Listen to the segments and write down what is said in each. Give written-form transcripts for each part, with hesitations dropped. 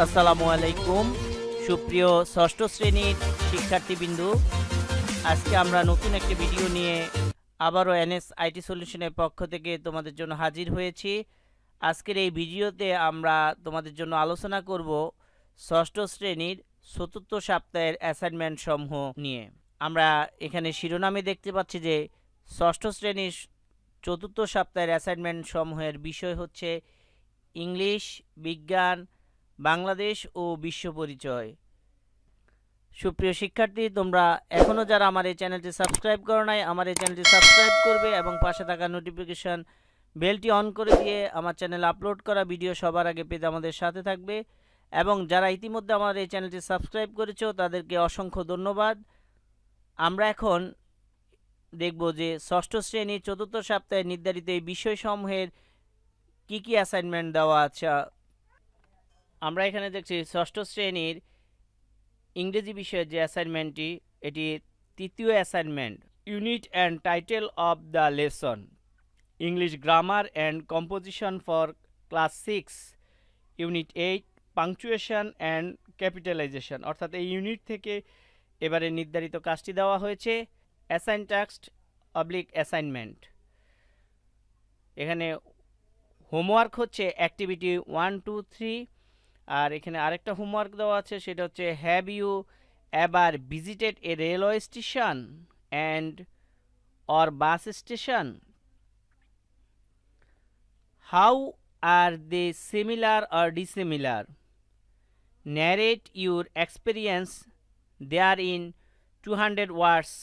আসসালামু আলাইকুম সুপ্রিয় ষষ্ঠ শ্রেণীর শিক্ষার্থীবৃন্দু, আজকে আমরা নতুন একটি ভিডিও নিয়ে আবারও এনএস আইটি সলিউশনের পক্ষ থেকে তোমাদের জন্য হাজির হয়েছি। আজকের এই ভিডিওতে আমরা তোমাদের জন্য আলোচনা করব ষষ্ঠ শ্রেণীর চতুর্থ সপ্তাহের অ্যাসাইনমেন্ট সমূহ নিয়ে। আমরা এখানে শিরোনামে দেখতে পাচ্ছি যে ষষ্ঠ শ্রেণীর চতুর্থ সপ্তাহের অ্যাসাইনমেন্ট সমূহের বিষয় হচ্ছে ইংলিশ, বিজ্ঞান, বাংলাদেশ ও বিশ্ব পরিচয়। সুপ্রিয় শিক্ষার্থী, তোমরা এখনও যারা আমার এই চ্যানেলটি সাবস্ক্রাইব করো নাই, আমার এই চ্যানেলটি সাবস্ক্রাইব করবে এবং পাশে থাকা নোটিফিকেশন বেলটি অন করে দিয়ে আমার চ্যানেলে আপলোড করা ভিডিও সবার আগে পেতে আমাদের সাথে থাকবে। এবং যারা ইতিমধ্যে আমার এই চ্যানেলটি সাবস্ক্রাইব করেছো তাদেরকে অসংখ্য ধন্যবাদ। আমরা এখন দেখব যে ষষ্ঠ শ্রেণীর চতুর্থ সপ্তাহে নির্ধারিত এই বিষয়সমূহের কি কি অ্যাসাইনমেন্ট দেওয়া আছে। আমরা এখানে দেখছি ষষ্ঠ শ্রেণীর ইংরেজি বিষয়ের যে অ্যাসাইনমেন্টটি, এটি তৃতীয় assignment. Unit and title of the lesson, English grammar and composition for class 6, unit 8, punctuation and capitalisation. অর্থাৎ এই ইউনিট থেকে এবারে নির্ধারিত কাজটি দেওয়া হয়েছে অ্যাসাইন টাস্ক অবলিক অ্যাসাইনমেন্ট। এখানে হোমওয়ার্ক হচ্ছে অ্যাক্টিভিটি 1, 2, 3। আর এখানে আরেকটা হোমওয়ার্ক দেওয়া আছে, সেটা হচ্ছে have you ever visited a railway station and or bus station? How are they similar or dissimilar? Narrate your experience there in 200 words,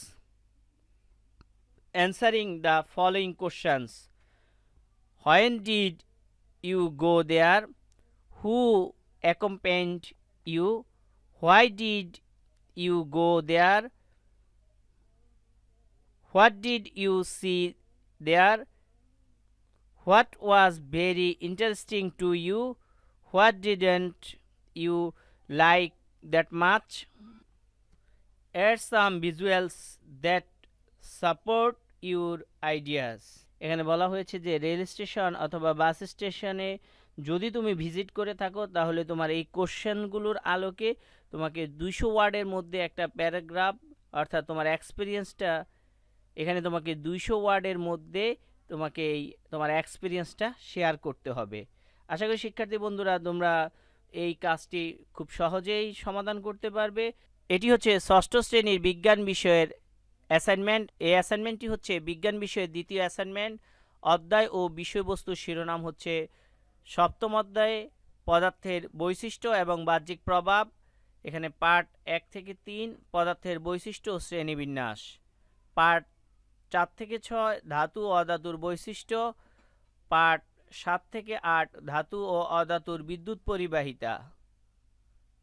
answering the following questions. When did you go there? Who accompanied you? Why did you go there? What did you see there? What was very interesting to you? What didn't you like that much? Add some visuals that support your ideas. এখানে বলা হয়েছে যে rail station অথবা বাস স্টেশনে যদি তুমি visit করে থাকো তাহলে তোমার এই কোশ্চেনগুলোর আলোকে তোমাকে 200 ওয়ার্ডের মধ্যে একটা প্যারাগ্রাফ, অর্থাৎ তোমার এক্সপিরিয়েন্সটা, এখানে তোমাকে 200 ওয়ার্ডের মধ্যে তোমাকে তোমার এক্সপিরিয়েন্সটা শেয়ার করতে হবে। আশা করি শিক্ষার্থী বন্ধুরা তোমরা এই কাজটি খুব সহজেই সমাধান করতে পারবে। এটি হচ্ছে ষষ্ঠ শ্রেণীর বিজ্ঞান বিষয়ের অ্যাসাইনমেন্ট। এই অ্যাসাইনমেন্টটি হচ্ছে বিজ্ঞান বিষয়ের দ্বিতীয় অ্যাসাইনমেন্ট। অধ্যায় ও বিষয়বস্তু শিরোনাম হচ্ছে সপ্তম অধ্যায়ে পদার্থের বৈশিষ্ট্য এবং বাহ্যিক প্রভাব। এখানে পার্ট 1 থেকে 3 পদার্থের বৈশিষ্ট্য ও শ্রেণীবিন্যাস, পার্ট 4 থেকে 6 ধাতু ও অধাতুর বৈশিষ্ট্য, পার্ট 7 থেকে 8 ধাতু ও অধাতুর বিদ্যুৎ পরিবাহিতা।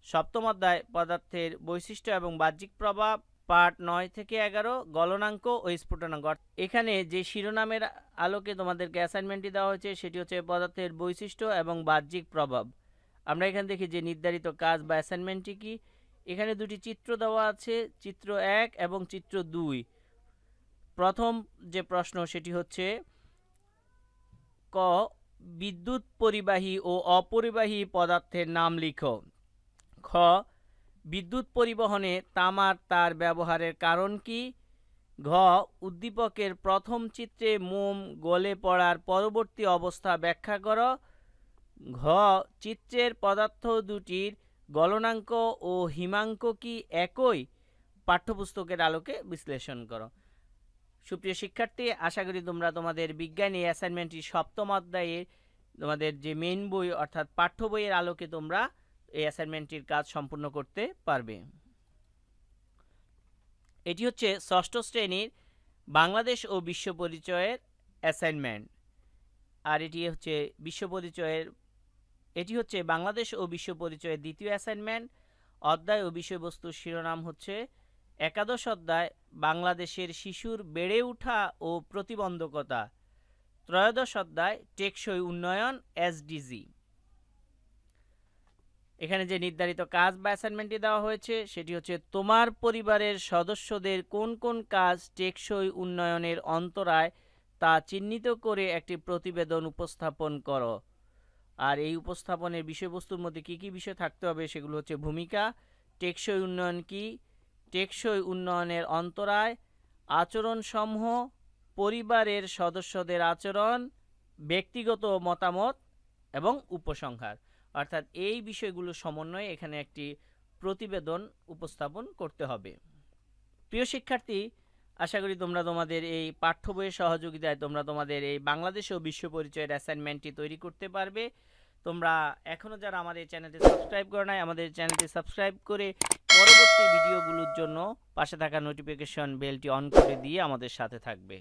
সপ্তম অধ্যায় পদার্থের বৈশিষ্ট্য এবং বাহ্যিক প্রভাব, পার্ট 9 থেকে 11 গলনাঙ্ক ও স্ফুটনাঙ্ক। এখানে যে শিরোনামের আলোকে তোমাদেরকে অ্যাসাইনমেন্টটি দেওয়া হয়েছে সেটি হচ্ছে পদার্থের বৈশিষ্ট্য এবং বাহ্যিক প্রভাব। আমরা এখানে দেখি যে নির্ধারিত কাজ বা অ্যাসাইনমেন্টটি কি। এখানে দুটি চিত্র দেওয়া আছে, চিত্র 1 এবং চিত্র 2। প্রথম যে প্রশ্ন সেটি হচ্ছে ক, বিদ্যুৎ পরিবাহী ও অপরিবাহী পদার্থের নাম লিখো। খ, বিদ্যুৎ পরিবহনে তামার তার ব্যবহারের কারণ কি? ঘ, উদ্দীপকের প্রথম চিত্রে মোম গলে পড়ার পরবর্তী অবস্থা ব্যাখ্যা করো। ঘ, চিত্রের পদার্থ দুটির গলনাঙ্ক ও হিমাঙ্ক কি একই? পাঠ্যপুস্তকের আলোকে বিশ্লেষণ করো। সুপ্রিয় শিক্ষার্থী, আশা করি তোমরা তোমাদের বিজ্ঞান এই অ্যাসাইনমেন্টটি সপ্তম অধ্যায়ে তোমাদের যে মেইন বই অর্থাৎ পাঠ্য বইয়ের আলোকে তোমরা এই অ্যাসাইনমেন্টটির কাজ সম্পূর্ণ করতে পারবে। এটি হচ্ছে ষষ্ঠ শ্রেণীর বাংলাদেশ ও বিশ্ব পরিচয়ের অ্যাসাইনমেন্ট। আর এটি হচ্ছে বাংলাদেশ ও বিশ্ব পরিচয়ের দ্বিতীয় অ্যাসাইনমেন্ট। অধ্যায় ও বিষয়বস্তুর শিরোনাম হচ্ছে একাদশ অধ্যায় বাংলাদেশের শিশুর বেড়ে ওঠা ও প্রতিবন্ধকতা। ত্রয়োদশ অধ্যায় টেকসই উন্নয়ন এসডিজি। এখানে যে নির্ধারিত কাজ বা অ্যাসাইনমেন্টটি দেওয়া হয়েছে সেটি হচ্ছে তোমার পরিবারের সদস্যদের কোন কোন কাজ টেকসই উন্নয়নের অন্তরায় তা চিহ্নিত করে একটি প্রতিবেদন উপস্থাপন করো। আর এই উপস্থাপনের বিষয়বস্তুর মধ্যে কি কি বিষয় থাকতে হবে সেগুলো হচ্ছে ভূমিকা, টেকসই উন্নয়ন কি, টেকসই উন্নয়নের অন্তরায়, আচরণসমূহ, পরিবারের সদস্যদের আচরণ, ব্যক্তিগত মতামত এবং উপসংহার। অর্থাৎ এই বিষয়গুলো সমন্বয়ে এখানে একটি প্রতিবেদন উপস্থাপন করতে হবে। প্রিয় শিক্ষার্থী, আশা করি তোমরা তোমাদের এই পাঠ্য বইয়ের সহযোগিতায় তোমরা তোমাদের এই বাংলাদেশ ও বিশ্ব পরিচয়ের অ্যাসাইনমেন্টটি তৈরি করতে পারবে। তোমরা এখনও যারা আমাদের চ্যানেলটি সাবস্ক্রাইব করো নাই, আমাদের চ্যানেলটি সাবস্ক্রাইব করে পরবর্তী ভিডিওগুলোর জন্য পাশে থাকা নোটিফিকেশন বেলটি অন করে দিয়ে আমাদের সাথে থাকবে।